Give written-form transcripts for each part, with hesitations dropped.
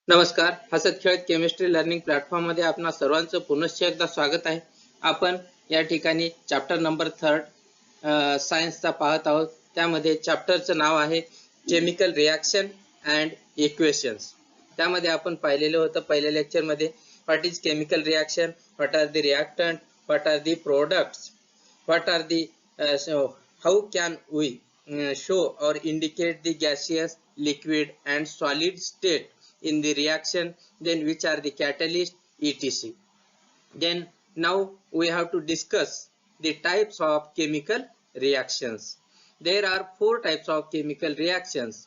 नमस्कार. हसत खेळत केमिस्ट्री लर्निंग प्लॅटफॉर्म मध्ये आपणा सर्वांचं पुनश्च एकदा स्वागत आहे. आपण या ठिकाणी चॅप्टर नंबर 3 सायन्सचा पाहत आहोत. त्यामध्ये चॅप्टरचं नाव आहे केमिकल रिॲक्शन अँड इक्वेशन्स. त्यामध्ये आपण पाहिलेलं होतं पहिल्या लेक्चर मध्ये what is chemical reaction, what are the reactant, what are the products, what are the how can we show or indicate the gaseous, liquid and solid state in the reaction, then which are the catalyst, etc. Then now we have to discuss the types of chemical reactions. There are 4 types of chemical reactions.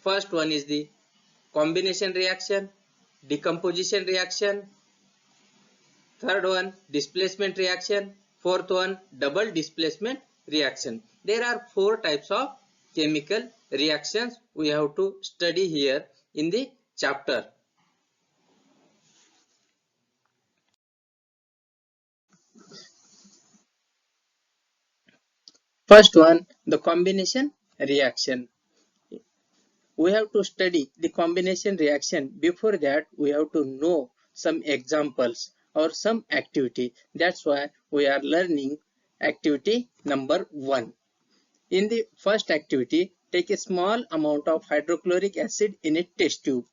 First one is the combination reaction, decomposition reaction, third one displacement reaction, fourth one double displacement reaction. There are 4 types of chemical reactions we have to study here in the chapter. First one, the combination reaction. We have to study the combination reaction. Before that, we have to know some examples or some activity. That's why we are learning activity number 1. In the first activity, take a small amount of hydrochloric acid in a test tube.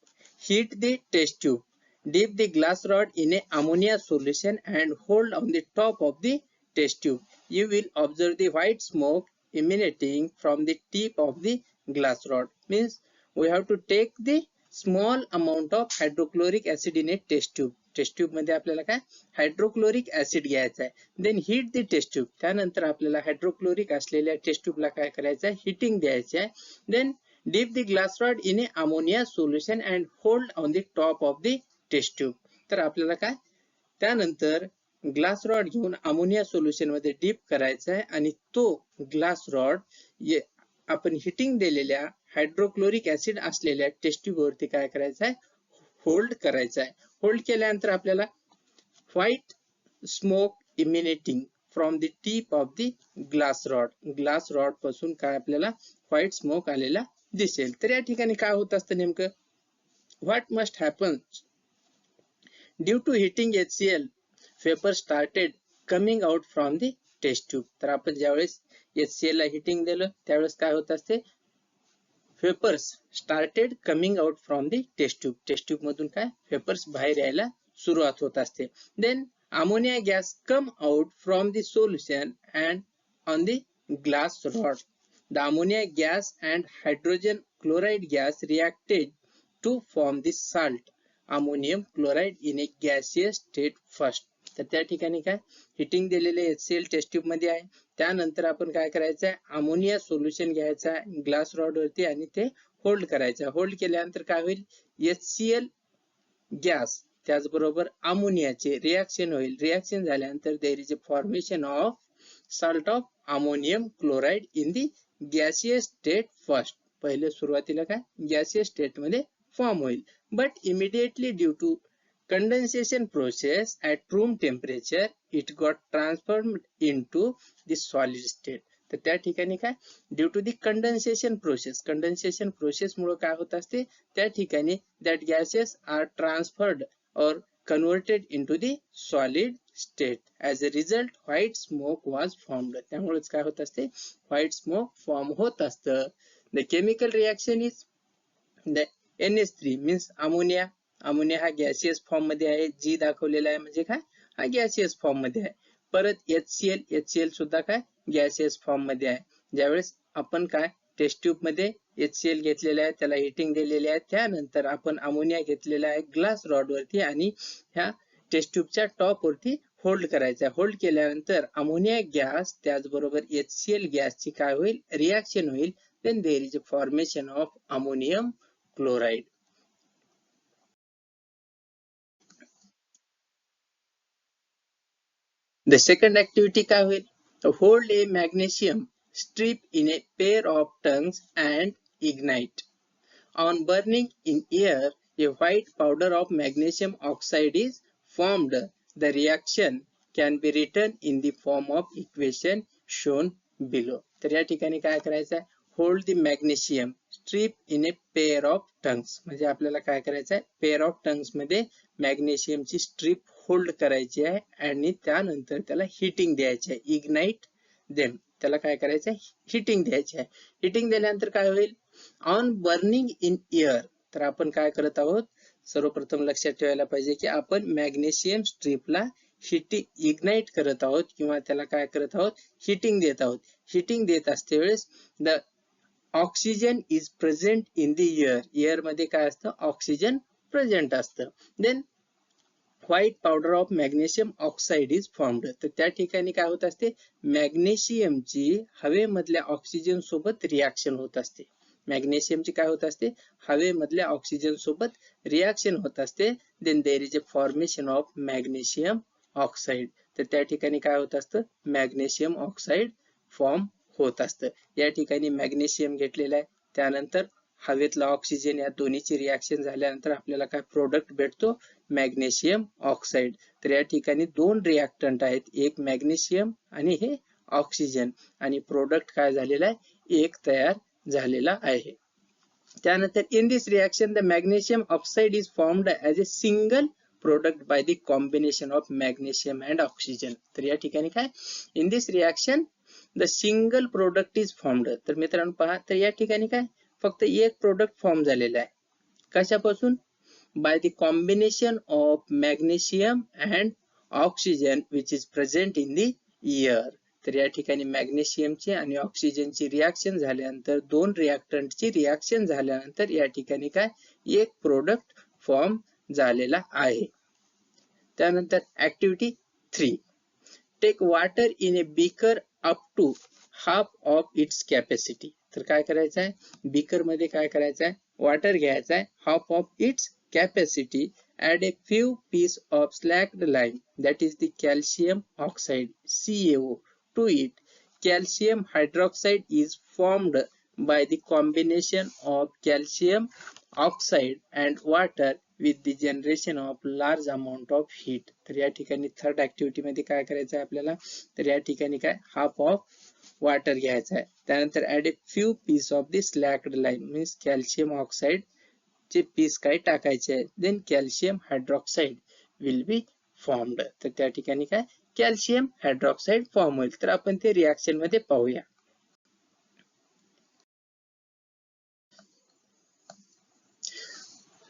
Heat the test tube. Dip the glass rod in a ammonia solution and hold on the top of the test tube. You will observe the white smoke emanating from the tip of the glass rod. Means we have to take the small amount of hydrochloric acid in a test tube. Test tube मध्ये आपल्याला काय hydrochloric acid घ्यायचा आहे. Then heat the test tube. त्यानंतर आपल्याला hydrochloric असलेल्या taste ट्यूबला काय करायचं आहे, हिटिंग द्यायचे आहे. Then dip the glass rod in a ammonia solution and hold on the top of the test tube. तर आपल्याला काय त्यानंतर ग्लास रॉड घेऊन अमोनिया सोल्युशन मध्ये डीप करायचा आहे आणि तो ग्लास रॉड आपण हिटिंग दिलेल्या हायड्रोक्लोरिक ऍसिड असलेल्या टेस्ट ट्यूब वरती काय करायचं आहे, होल्ड करायचा आहे. होल्ड केल्यानंतर आपल्याला white smoke emanating from the tip of the glass rod पासून काय आपल्याला व्हाईट स्मोक आलेला दिसेल. तर या ठिकाणी काय होत असतं नेमकं, what must happen due to heating HCl vapour started coming out from the test tube. तर आपण ज्यावेळेस HCl ला हिटिंग दिलं त्यावेळेस काय होत असते, vapours started coming out from the test tube. Test tube मधून काय वेपर्स बाहेर यायला सुरुवात होत असते. Then ammonia gas come out from the solution and on the glass rod. The ammonia gas and hydrogen chloride gas reacted to form the salt ammonium chloride in a gaseous state first. तर त्या ठिकाणी काय heating दिलेले HCl taste tube मध्ये आहे. त्यानंतर आपण काय करायचं आहे, अमोनिया सोल्युशन घ्यायचा ग्लास रॉड वरती आणि ते होल्ड करायचं. होल्ड केल्यानंतर काय होईल, HCl गॅस त्याचबरोबर अमोनियाचे रिएक्शन होईल. रिएक्शन झाल्यानंतर there is a formation of salt of ammonium chloride in the gaseous state first. पहिले सुरुवातीला काय गॅसियस स्टेट मध्ये फॉर्म होईल. But immediately due to condensation process at room temperature it got transformed into the solid state. तर त्या ठिकाणी काय due to the condensation process मुळे काय होत असते, त्या ठिकाणी that gases are transferred or converted into the solid state. As a result white smoke was formed. त्यामुळेच काय होत असते, व्हाईट स्मोक फॉर्म होत असतं. The chemical reaction is the NH3 means ammonia. Ammonia हा गॅसियस फॉर्म मध्ये आहे. जी दाखवलेला आहे म्हणजे काय हा गॅसियस फॉर्म मध्ये आहे. परत HCl सुद्धा काय गॅसियस फॉर्म मध्ये आहे. ज्यावेळेस आपण काय टेस्ट ट्यूब मध्ये HCl घेतलेला आहे, त्याला हिटिंग दिलेली आहे, त्यानंतर आपण अमोनिया घेतलेला आहे ग्लास रॉड वरती आणि ह्या टेस्ट ट्यूबच्या टॉप वरती होल्ड करायचा. होल्ड केल्यानंतर अमोनिया गॅस त्याचबरोबर HCl गॅसची काय होईल, रिएक्शन होईल. Then there is a formation of ammonium chloride. The second activity काय होईल, hold a magnesium strip in a pair of tongues and ignite. On burning in air, a white powder of magnesium oxide is formed. The reaction can be written in the form of equation shown below. तर या ठिकाणी काय करायचं आहे, hold the magnesium strip in a pair of tongs. म्हणजे आपल्याला काय करायचं आहे, पेअर ऑफ टंग्स मध्ये मॅग्नेशियमची स्ट्रीप होल्ड करायची आहे आणि त्यानंतर त्याला हिटिंग द्यायची आहे. इग्नाइट देम, त्याला काय करायचं आहे, हिटिंग द्यायची आहे. हिटिंग दिल्यानंतर काय होईल, ऑन बर्निंग इन एअर. तर आपण काय करत आहोत, सर्वप्रथम लक्षात ठेवायला पाहिजे की आपण मॅग्नेशियम स्ट्रीपला इग्नाइट करत आहोत किंवा त्याला काय करत आहोत, हिटिंग देत आहोत. हिटिंग देत असते वेळेस the oxygen is present in the air. Air मध्ये काय असतं, ऑक्सिजन प्रेझेंट असतं. Then white powder of magnesium oxide is formed. तर त्या ठिकाणी काय होत असते, मॅग्नेशियमची हवेमधल्या ऑक्सिजन सोबत रिॲक्शन होत असते. मॅग्नेशियमची काय होत असते, हवेमधल्या ऑक्सिजन सोबत रिॲक्शन होत असते. Then there is a formation of magnesium oxide. तर त्या ठिकाणी काय होत असतं, मॅग्नेशियम ऑक्साइड फॉर्म होत असतं. या ठिकाणी मॅग्नेशियम घेतलेलं आहे, त्यानंतर हवेतला ऑक्सिजन, या दोन्हीची रिॲक्शन झाल्यानंतर आपल्याला काय प्रोडक्ट भेटतो, मॅग्नेशियम ऑक्साइड. तर या ठिकाणी दोन रिॲक्टंट आहेत, एक मॅग्नेशियम आणि हे ऑक्सिजन, आणि प्रोडक्ट काय झालेला आहे, एक तयार झालेला आहे. त्यानंतर in this reaction the magnesium oxide is formed as a single product by the combination of magnesium and oxygen. तर या ठिकाणी काय, in this reaction the single product is formed. तर मित्रांनो पहा, तर या ठिकाणी काय, फक्त एक प्रोडक्ट फॉर्म झालेला आहे. कशापासून, by the combination of magnesium and oxygen which is present in the air. तर या ठिकाणी मॅग्नेशियमची आणि ऑक्सिजनची रिॲक्शन झाल्यानंतर, दोन रिॲक्टंटची रिॲक्शन झाल्यानंतर या ठिकाणी काय, एक प्रोडक्ट फॉर्म झालेला आहे. त्यानंतर activity 3, take water in a beaker up to half of its capacity. तर काय करायचं आहे, बीकर मध्ये काय करायचं आहे, वॉटर घ्यायचं आहे, half of its capacity. add a few piece of slacked lime, that is the calcium oxide CaO, to it. Calcium hydroxide is formed by the combination of calcium oxide and water with the generation of large amount of heat. तर या ठिकाणी third activity मध्ये काय करायचं आहे आपल्याला, तर या ठिकाणी काय, हाफ ऑफ वॉटर घ्यायचा आहे, त्यानंतर add a few piece of the slaked lime, means calcium oxide चे पीस काय टाकायचे आहे. Then calcium hydroxide will be formed. तर त्या ठिकाणी काय, कॅल्शियम हायड्रॉक्साइड फॉर्म होईल. तर आपण ते रिॲक्शन मध्ये पाहूया.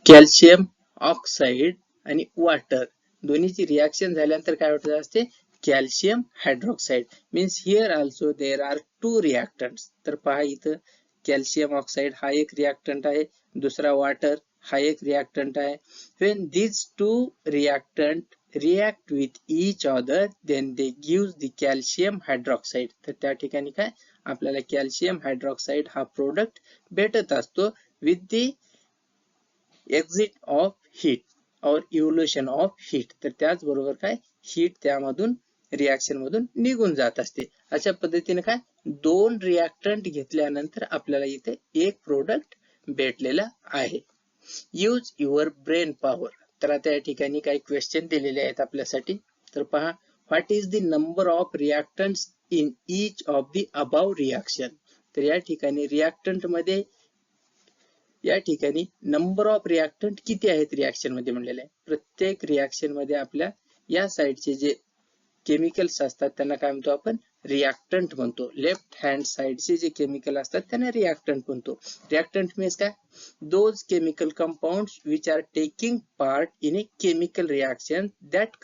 कॅल्शियम ऑक्साइड आणि वॉटर दोन्हीची रिॲक्शन झाल्यानंतर काय होत असते, calcium hydroxide. Means here also there are two reactants. तर पहा इथं कॅल्शियम ऑक्साइड हा एक रिॲक्टंट आहे, दुसरा वॉटर हा एक रिॲक्टंट आहे. when these two reactant react with each other then they gives the calcium hydroxide. तर त्या ठिकाणी काय, आपल्याला कॅल्शियम हायड्रॉक्साइड हा प्रोडक्ट भेटत असतो with the exit of heat or evolution of heat. तर त्याचबरोबर काय, हीट त्यामधून रिॲक्शन मधून निघून जात असते. अशा पद्धतीने काय, दोन रिॲक्टंट घेतल्यानंतर आपल्याला इथे एक प्रोडक्ट भेटलेला आहे. Use your brain power. तर आता या ठिकाणी काही क्वेश्चन दिलेले आहेत आपल्यासाठी. तर पहा, what is the number of reactants in each of the above reaction. तर या ठिकाणी रिॲक्टंट मध्ये या ठिकाणी नंबर ऑफ रिॲक्टंट किती आहेत रिॲक्शन मध्ये म्हणलेलं आहे. प्रत्येक रिॲक्शन मध्ये आपल्या या साइडचे जे केमिकल्स असतात त्यांना काय म्हणतो आपण, रिॲक्टंट म्हणतो. लेफ्ट हँड साइडचे जे केमिकल असतात त्यांना रिॲक्टंट म्हणतो. रिॲक्टंट मीन्स काय, those chemical compounds which are taking part in a chemical reaction that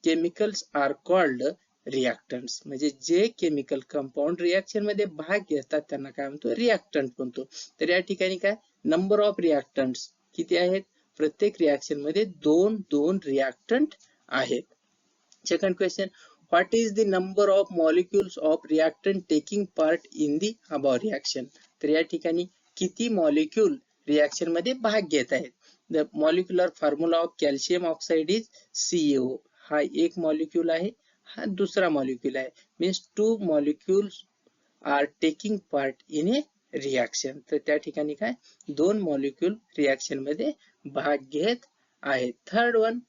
chemicals are called reactants. म्हणजे जे केमिकल कंपाऊंड रिॲक्शन मध्ये भाग घेतात त्यांना काय म्हणतो, रिॲक्टंट म्हणतो. तर या ठिकाणी काय, नंबर ऑफ रिॲक्टंट्स किती आहेत, प्रत्येक रिॲक्शन मध्ये दोन दोन रिॲक्टंट आहेत. Second question, what is the number of molecules of reactant taking part in the above reaction. तर या ठिकाणी किती मॉलिक्यूल रिॲक्शन मध्ये भाग घेत आहेत. The molecular formula of calcium oxide is CaO. हा एक मॉलिक्यूल आहे, हा दुसरा मॉलिक्यूल आहे. Means two molecules are taking part in a reaction. तर त्या ठिकाणी काय, दोन मॉलिक्यूल रिॲक्शन मध्ये भाग घेत आहेत. Third one,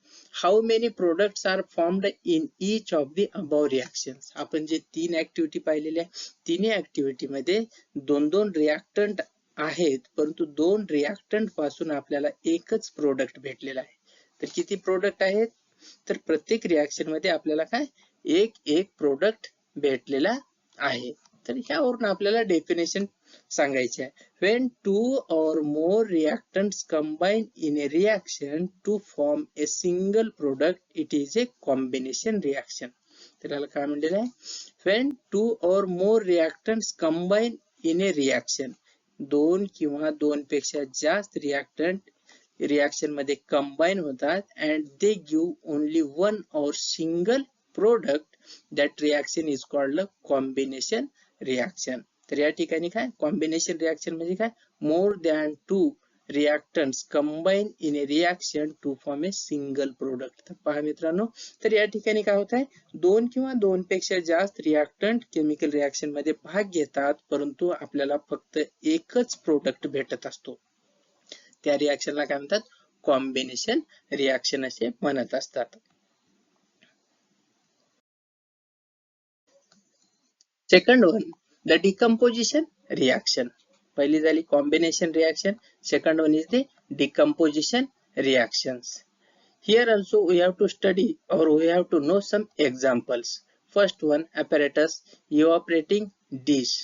how many products are formed in each of the above reactions. आपण जे 3 ऍक्टिव्हिटी पाहिलेल्या तिन्ही ऍक्टिव्हिटी मध्ये दोन दोन रिएक्टंट आहेत, परंतु 2 रिएक्टंट पासून आपल्याला एकच प्रोडक्ट भेटलेला आहे. तर किती प्रोडक्ट आहेत? तर प्रत्येक रिएक्शन मध्ये आपल्याला काय एक एक प्रोडक्ट भेटलेला आहे. तर ह्यावरून आपल्याला डेफिनेशन सांगायचे आहे. When two or more reactants combine in a reaction to form a single product, it is a combination reaction. तर याला काय म्हणलेलं आहे? When two or more reactants combine in a reaction, दोन किंवा दोन पेक्षा जास्त रिएक्टंट रिएक्शन मध्ये कंबाईन होतात and they give only one or single product, that reaction is called a combination reaction. तर या ठिकाणी काय कॉम्बिनेशन रिएक्शन म्हणजे काय? More than two reactants combine in a reaction to form a single product. तर पहा मित्रांनो, तर या ठिकाणी काय होत आहे? दोन किंवा दोन पेक्षा जास्त रिएक्टंट केमिकल रिएक्शन मध्ये भाग घेतात, परंतु आपल्याला फक्त एकच प्रोडक्ट भेटत असतो. त्या रिएक्शनला काय म्हणतात? कॉम्बिनेशन रिएक्शन असे म्हणत असतात. Second one, the decomposition reaction. पहिली झाली combination reaction. Second one is the decomposition reactions. Here also we have to study or we have to know some examples. First one, apparatus, evaporating dish,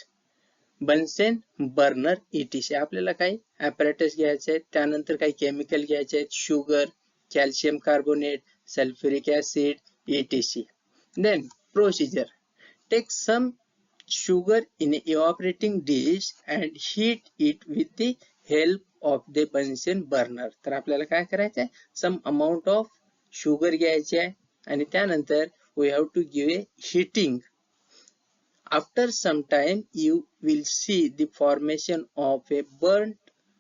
Bunsen burner etc. आपल्याला काही apparatus घ्यायचे आहेत, त्यानंतर काही chemical घ्यायचे आहेत, sugar, calcium carbonate, sulphuric acid etc. Then procedure, take some sugar in an evaporating dish and heat it with the help of the Bunsen burner. तर आपल्याला काय करायचं आहे? Some amount of sugar घ्यायचे आहे आणि त्यानंतर we have to give a heating. After some time you will see the formation of a burnt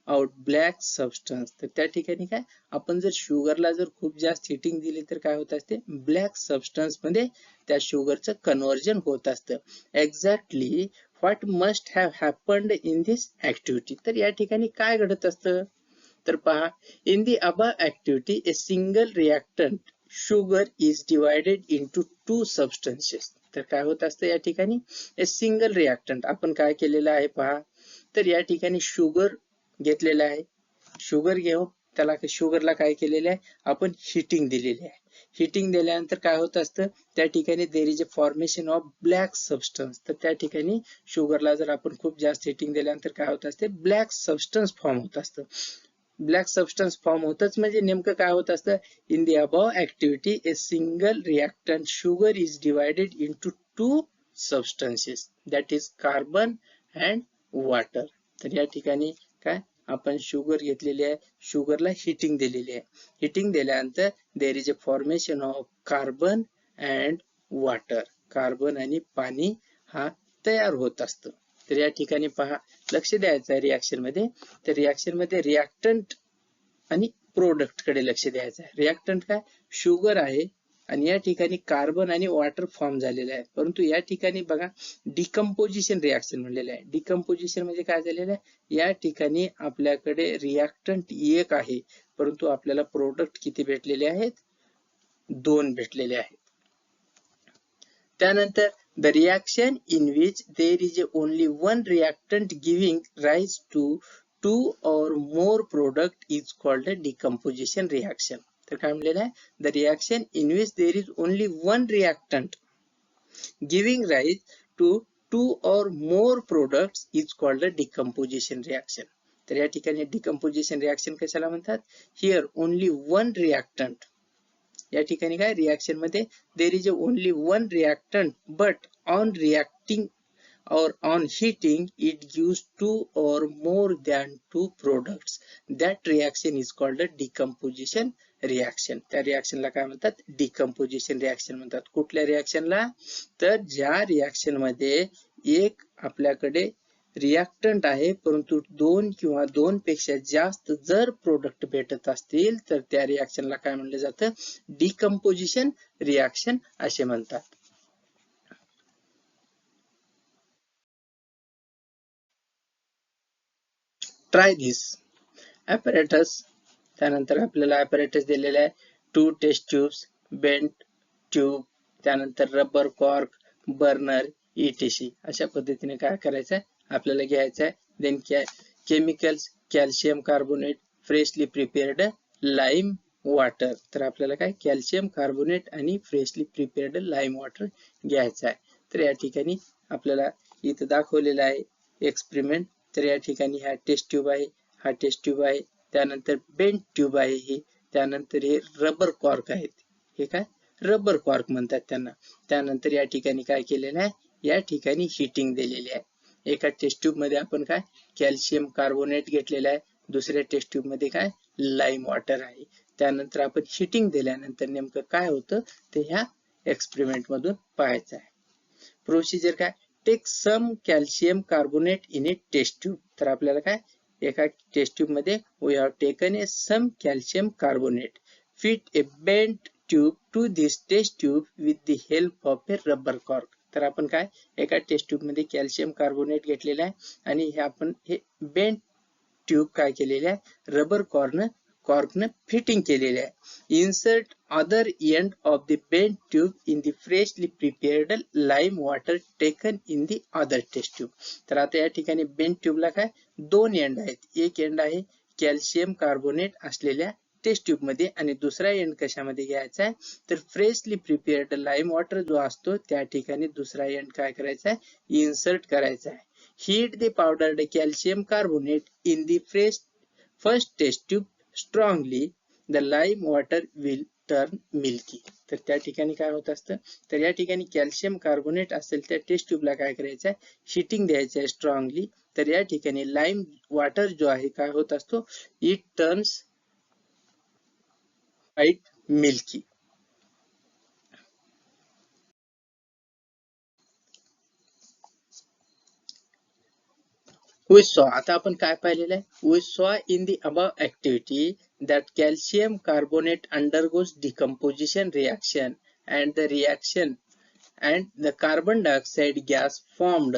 out black substance. तर त्या ठिकाणी काय आपण जर शुगरला जर खूप जास्त हिटिंग दिली तर काय होत असते? ब्लॅक सबस्टन्स मध्ये त्या शुगरचं कन्व्हर्जन होत असतं. Exactly what must have happened in this activity. तर या ठिकाणी काय घडत असतं? तर पहा, in the above activity a single reactant sugar is divided into two substances. तर काय होत असतं या ठिकाणी? ए सिंगल रिएक्टंट आपण काय केलेलं आहे पहा, तर या ठिकाणी शुगर घेतलेलं आहे. शुगर घेऊन त्याला शुगरला काय केलेलं आहे? आपण हिटिंग दिलेली आहे. हिटिंग दिल्यानंतर काय होत असतं? त्या ठिकाणी there is a formation of black substance. तर त्या ठिकाणी शुगरला जर आपण खूप जास्त हिटिंग दिल्यानंतर काय होत असते? ब्लॅक सबस्टन्स फॉर्म होत असतं. ब्लॅक सबस्टन्स फॉर्म होतच म्हणजे नेमकं काय होत असतं? In the above activity a single reactant sugar is divided into two substances, that is carbon and water. तर या ठिकाणी काय आपण शुगर घेतलेली आहे, शुगरला हिटिंग दिलेली आहे. हिटिंग दिल्यानंतर there is a formation of carbon and water. Carbon आणि पाणी हा तयार होत असतं. तर या ठिकाणी पहा, लक्ष द्यायचं आहे रिएक्शन मध्ये. तर रिएक्शन मध्ये रिएक्टंट आणि प्रोडक्ट कडे लक्ष द्यायचं आहे. रिएक्टंट काय? शुगर आहे आणि या ठिकाणी कार्बन आणि वॉटर फॉर्म झालेलं आहे. परंतु या ठिकाणी बघा डिकम्पोजिशन रिएक्शन म्हणलेलं आहे. डिकम्पोजिशन म्हणजे काय झालेलं आहे? या ठिकाणी आपल्याकडे रिएक्टंट एक आहे, परंतु आपल्याला प्रोडक्ट किती भेटलेले आहेत? 2 भेटलेले आहेत. त्यानंतर the reaction in which there is only one reactant giving rise to two or more product is called a decomposition reaction. तर काय म्हणलेलं आहे? The reaction in which there is only one reactant giving rise to two or more products is called a decomposition reaction. तर या ठिकाणी decomposition reaction कशाला म्हणतात? Here only one reactant. या ठिकाणी काय रिएक्शन मध्ये there is only one reactant, but on reacting or on heating it gives two or more than two products. That reaction is called a decomposition reaction. त्या रिएक्शनला काय म्हणतात? Decomposition reaction म्हणतात. कुठल्या रिएक्शनला? तर ज्या रिएक्शन मध्ये एक आपल्याकडे रिएक्टंट आहे, परंतु 2 किंवा 2 पेक्षा जास्त जर प्रोडक्ट भेटत असतील तर त्या रिएक्शनला काय म्हणलं जातं? डिकम्पोजिशन रिएक्शन असे म्हणतात. ट्राय दिस. apparatus, त्यानंतर आपल्याला apparatus दिलेला आहे. 2 टेस्ट ट्यूब्स, बेंट ट्यूब, त्यानंतर रबर कॉर्क, बर्नर, ETC अशा पद्धतीने काय करायचं आहे आपल्याला घ्यायचं आहे. Then chemicals, calcium carbonate, freshly prepared lime water. तर आपल्याला काय कॅल्शियम कार्बोनेट आणि फ्रेशली प्रिपेअर्ड लाईम वॉटर घ्यायचं आहे. तर या ठिकाणी आपल्याला इथं दाखवलेलं आहे एक्सपेरिमेंट. तर या ठिकाणी हा टेस्ट ट्यूब आहे, हा टेस्ट ट्यूब आहे, त्यानंतर बेंट ट्यूब आहे ही, त्यानंतर हे रबर कॉर्क आहेत, हे काय रबर कॉर्क म्हणतात त्यांना. त्यानंतर या ठिकाणी काय केलेलं आहे, या ठिकाणी हीटिंग दिलेली आहे. एका टेस्ट ट्यूब मध्ये आपण काय कॅल्शियम कार्बोनेट घेतलेला आहे, दुसऱ्या टेस्ट ट्यूब मध्ये काय लाईम वॉटर आहे. त्यानंतर आपण हीटिंग दिल्यानंतर नेमकं काय होतं ते ह्या एक्सपेरिमेंट मधून पाहायचं आहे. प्रोसिजर काय, take some calcium carbonate in a test tube. तर आपल्याला काय एका टेस्ट ट्यूब मध्ये we have taken a some calcium carbonate, fit a bent tube to this test tube with the help of a rubber cork. तर आपण काय एका test tube मध्ये कॅल्शियम कार्बोनेट घेतलेला आहे आणि हे आपण हे बेंट ट्यूब काय केलेले आहे रबर कॉर्कनं फिटिंग केलेले आहे. Insert other end of the bent tube in the freshly prepared lime water taken in the other test tube. तर आता या ठिकाणी बेंट ट्यूबला काय दोन एंड आहेत. एक एंड आहे कॅल्शियम कार्बोनेट असलेल्या टेस्ट ट्यूब मध्ये आणि दुसरा एंड कशामध्ये घ्यायचा आहे तर फ्रेशली प्रिपेअर्ड लाईम वॉटर जो असतो त्या ठिकाणी दुसरा एंड काय करायचा आहे इन्सर्ट करायचा आहे. Heat the powdered calcium carbonate in the first test tube strongly. The lime water will turn milky. तर त्या ठिकाणी काय होत असतं तर या ठिकाणी कॅल्शियम कार्बोनेट असेल त्या टेस्ट ट्यूबला काय करायचं आहे हीटिंग द्यायचं आहे स्ट्रॉंगली. तर या ठिकाणी लाईम वॉटर जो आहे काय होत असतो it turns white milky. We saw, आता आपण काय पाहिलेलं आहे we saw in the above activity that calcium carbonate undergoes decomposition reaction and the reaction and the carbon dioxide gas formed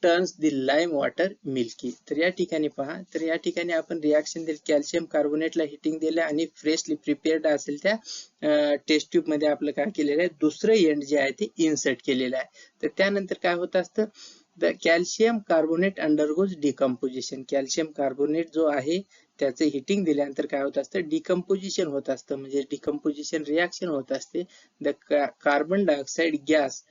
turns the lime water milky. तर या ठिकाणी पहा तर या ठिकाणी आपण रिएक्शन दिली कॅल्शियम कार्बोनेटला हिटिंग दिलं आणि फ्रेशली प्रिपेअर्ड असेल त्या टेस्ट ट्यूब मध्ये आपलं काय केलेलं आहे दुसरं एंड जे आहे ते इन्सर्ट केलेलं आहे. तर त्यानंतर काय होत असतं the calcium carbonate undergoes decomposition. Calcium carbonate जो आहे त्याचे हिटिंग दिल्यानंतर काय होत असतं डिकम्पोजिशन होत असतं म्हणजे डिकम्पोजिशन रिएक्शन होत असते. The carbon dioxide gas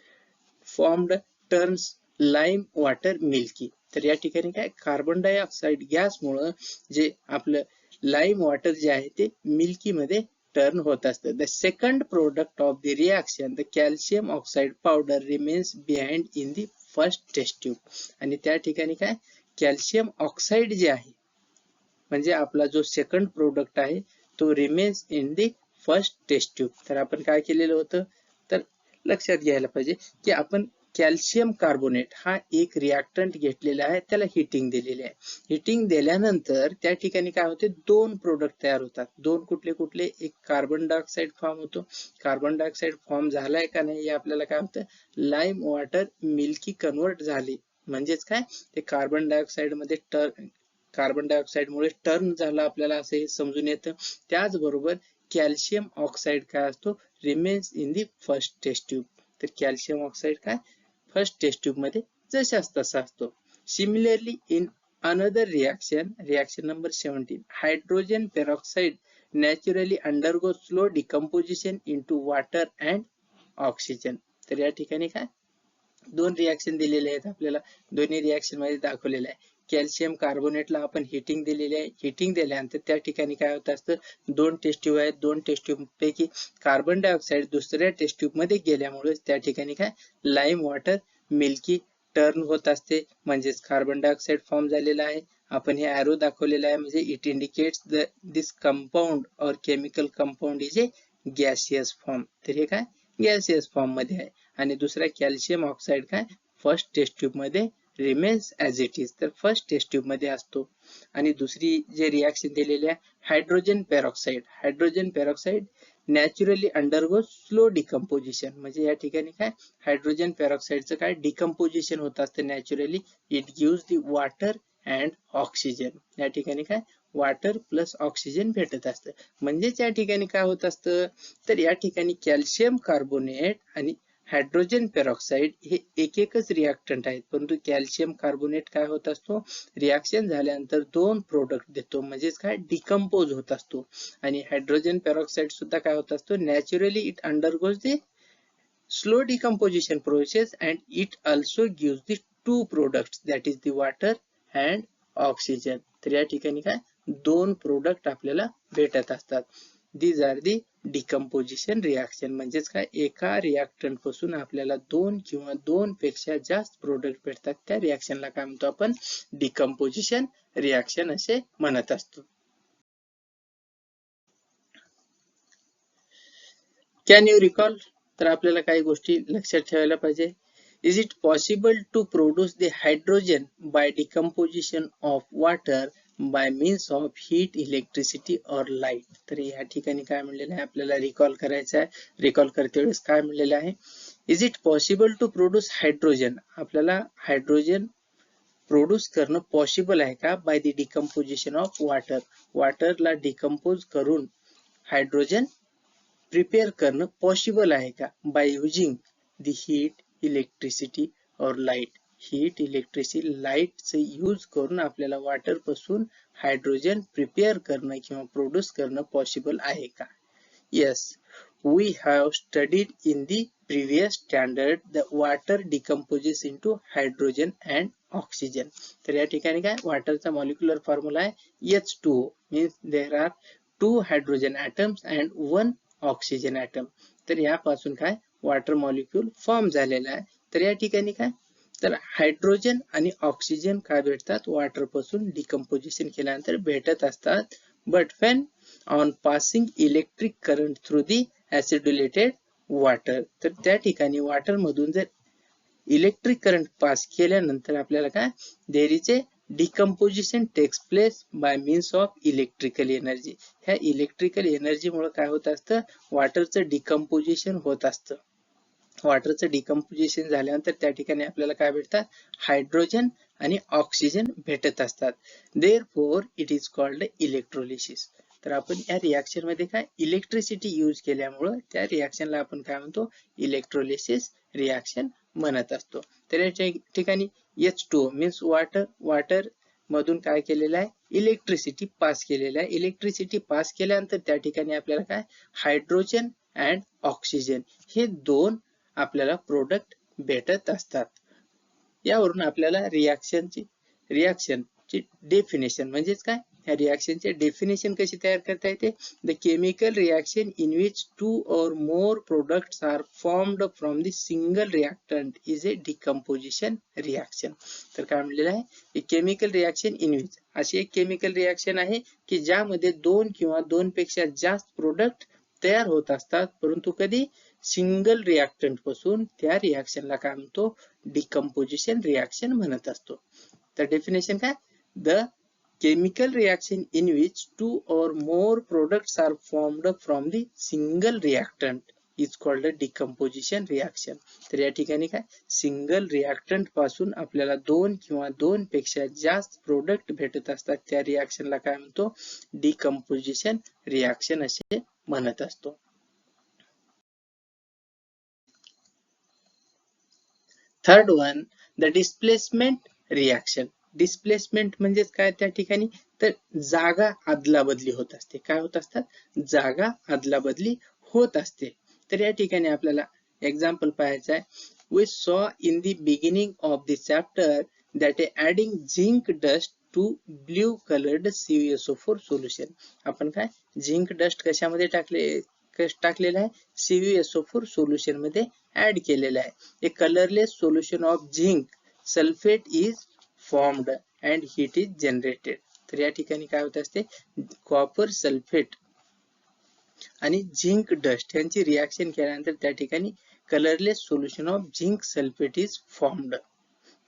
formed turns lime water milky. तर या ठिकाणी काय कार्बन डायऑक्साइड गॅस मुळे जे आपलं लाईम वॉटर जे आहे ते मिल्की मध्ये टर्न होत असतं. The second product of the reaction the calcium oxide powder remains behind in the first test tube. आणि त्या ठिकाणी काय कॅल्शियम ऑक्साइड जे आहे म्हणजे आपला जो सेकंड प्रोडक्ट आहे तो remains in the first test tube. तर आपण काय केलेलं होतं तर लक्षात घ्यायला पाहिजे की आपण कॅल्शियम कार्बोनेट हा एक रिएक्टंट घेतलेला आहे त्याला हिटिंग दिलेली आहे. हिटिंग दिल्यानंतर त्या ठिकाणी काय होते दोन प्रोडक्ट तयार होतात. दोन कुठले कुठले एक कार्बन डायऑक्साइड फॉर्म होतो. कार्बन डायऑक्साइड फॉर्म झालाय का नाही हे आपल्याला काय होतं लाईम वॉटर मिल्की कन्वर्ट झाली म्हणजेच काय ते कार्बन डायऑक्साइड मध्ये कार्बन डायऑक्साइड मुळे टर्न झाला आपल्याला असं हे समजून येतं. त्याचबरोबर कॅल्शियम ऑक्साइड काय असतो remains in the first test tube. तर कॅल्शियम ऑक्साइड काय फर्स्ट टेस्ट ट्यूब मध्ये जशाच तसा असतो. Similarly in another reaction number 17 hydrogen peroxide naturally undergo slow decomposition into water and oxygen. तर या ठिकाणी काय दोन रिएक्शन दिलेले आहेत आपल्याला दोन्ही रिएक्शन मध्ये दाखवलेलं आहे. कॅल्शियम कार्बोनेटला आपण हिटिंग दिलेली आहे. हिटिंग दिल्यानंतर त्या ठिकाणी काय होत असतं दोन टेस्ट ट्यूब आहेत. दोन टेस्ट ट्यूब पैकी कार्बन डायऑक्साइड दुसऱ्या टेस्ट ट्यूब मध्ये गेल्यामुळे त्या ठिकाणी काय लाईम वॉटर मिल्की टर्न होत असते म्हणजेच कार्बन डायऑक्साइड फॉर्म झालेला आहे. आपण हे एरो दाखवलेला आहे म्हणजे इट इंडिकेट्स दिस कंपाऊंड और chemical compound is a gaseous form. तर हे काय गॅसियस फॉर्म मध्ये आहे. आणि दुसरा कॅल्शियम ऑक्साइड काय फर्स्ट टेस्ट ट्यूब मध्ये रिमेन्स ऍज इट इज तर फर्स्ट टेस्ट ट्यूब मध्ये असतो. आणि दुसरी जे रिएक्शन दिलेली आहे hydrogen peroxide naturally undergo slow decomposition म्हणजे या ठिकाणी काय हायड्रोजन पेरॉक्साइडचं काय डिकम्पोजिशन होत असतं naturally. It gives the water and oxygen. या ठिकाणी काय वॉटर प्लस ऑक्सिजन भेटत असतं. म्हणजेच या ठिकाणी काय होत असतं, तर या ठिकाणी कॅल्शियम कार्बोनेट आणि हायड्रोजन पेरॉक्साईड हे एकच रिॲक्टंट आहेत, परंतु कॅल्शियम कार्बोनेट काय होत असतो, रिॲक्शन झाल्यानंतर दोन प्रोडक्ट देतो, म्हणजेच काय डिकम्पोज होत असतो. आणि हायड्रोजन पेरॉक्साईड सुद्धा काय होत असतो, naturally it undergoes the slow decomposition process and it also gives the two products, that is the water and oxygen. तर या ठिकाणी काय दोन प्रोडक्ट आपल्याला भेटत असतात. These are the decomposition reaction. म्हणजेच काय एका रिॲक्टंट पासून आपल्याला दोन किंवा दोन पेक्षा जास्त प्रोडक्ट भेटतात, त्या रिॲक्शनला काय म्हणतो आपण, डिकम्पोजिशन रिॲक्शन असे म्हणत असतो. कॅन यू रिकॉल, तर आपल्याला काही गोष्टी लक्षात ठेवायला पाहिजे. Is it possible to produce the hydrogen by decomposition of water by means of heat, electricity और लाईट. तर या ठिकाणी काय म्हणलेलं आहे, आपल्याला रिकॉल करायचं आहे. रिकॉल करते वेळेस काय म्हणलेलं आहे, is it possible to produce hydrogen, आपल्याला हायड्रोजन प्रोड्यूस करणं पॉसिबल आहे का, by the decomposition of water, वॉटरला डिकम्पोज करून हायड्रोजन प्रिपेअर करणं पॉसिबल आहे का, by using the heat, electricity और लाईट. हीट, इलेक्ट्रिसिटी, लाईटचे यूज करून आपल्याला वॉटर पासून हायड्रोजन प्रिपेअर करणं किंवा प्रोड्यूस करणं पॉसिबल आहे का. Yes, we have studied in the previous standard the water decomposes into hydrogen and oxygen. तर या ठिकाणी काय वॉटरचा मॉलिक्युलर फॉर्म्युला आहे H2O, means there are two hydrogen atoms and one oxygen atom. तर यापासून काय वॉटर मॉलिक्यूल फॉर्म झालेला आहे. तर या ठिकाणी काय, तर हायड्रोजन आणि ऑक्सिजन काय भेटतात, वॉटर पासून डिकम्पोजिशन केल्यानंतर भेटत असतात. But when on passing electric current through the acidulated water, तर त्या ठिकाणी वॉटर मधून जर इलेक्ट्रिक करंट पास केल्यानंतर आपल्याला काय, there is a decomposition takes place by means of electrical energy. ह्या इलेक्ट्रिकल एनर्जी मुळे काय होत असतं, वॉटरचं डिकम्पोजिशन होत असतं. वॉटरचं डिकम्पोजिशन झाल्यानंतर त्या ठिकाणी आपल्याला काय भेटतात, हायड्रोजन आणि ऑक्सिजन भेटत असतात. Therefore it is called electrolysis. तर आपण या रिॲक्शन मध्ये काय इलेक्ट्रिसिटी यूज केल्यामुळे त्या रिॲक्शनला आपण काय म्हणतो, इलेक्ट्रोलिसिस रिॲक्शन म्हणत असतो. तर या ठिकाणी H2O मीन्स वॉटर, वॉटर मधून काय केलेलं आहे, इलेक्ट्रिसिटी पास केलेलं आहे. इलेक्ट्रिसिटी पास केल्यानंतर त्या ठिकाणी आपल्याला काय, हायड्रोजन अँड ऑक्सिजन हे दोन आपल्याला प्रोडक्ट भेटत असतात. यावरून आपल्याला रिॲक्शनची डेफिनेशन म्हणजेच काय, ह्या रिॲक्शनचे डेफिनेशन कशी तयार करता येते, the chemical reaction in which two or more products are formed from the single reactant is a decomposition reaction. तर काय म्हणलेलं आहे, एक केमिकल रिॲक्शन इन विच, अशी एक केमिकल रिॲक्शन आहे की ज्यामध्ये दोन किंवा दोन पेक्षा जास्त प्रोडक्ट तयार होत असतात, परंतु कधी सिंगल रिॲक्टंट पासून. त्या रिॲक्शनला काय म्हणतो, डिकम्पोजिशन रिॲक्शन म्हणत असतो. तर डेफिनेशन काय, the chemical reaction in which two or more products are formed from the single reactant is called a decomposition reaction. तर या ठिकाणी काय, सिंगल रिॲक्टंट पासून आपल्याला दोन किंवा दोन पेक्षा जास्त प्रोडक्ट भेटत असतात, त्या रिॲक्शनला काय म्हणतो, डिकम्पोजिशन रिॲक्शन असे म्हणत असतो. Third one, the displacement reaction. Displacement म्हणजेच काय, त्या ठिकाणी तर जागा अदलाबदली होत असते. काय होत असतात, जागा अदलाबदली होत असते. तर या ठिकाणी आपल्याला एक्झाम्पल पाहायचं आहे. We saw in the beginning of the chapter that adding zinc dust to blue coloured CuSO4 solution. आपण काय झिंक डस्ट कशामध्ये टाकलेलं आहे, CuSO4 सोल्युशन मध्ये ऍड केलेलं आहे. A colourless solution of zinc sulphate is formed and heat is generated. तर या ठिकाणी काय होत असते, कॉपर सल्फेट आणि झिंक डस्ट यांची रिॲक्शन केल्यानंतर त्या ठिकाणी colourless solution of zinc sulphate is formed.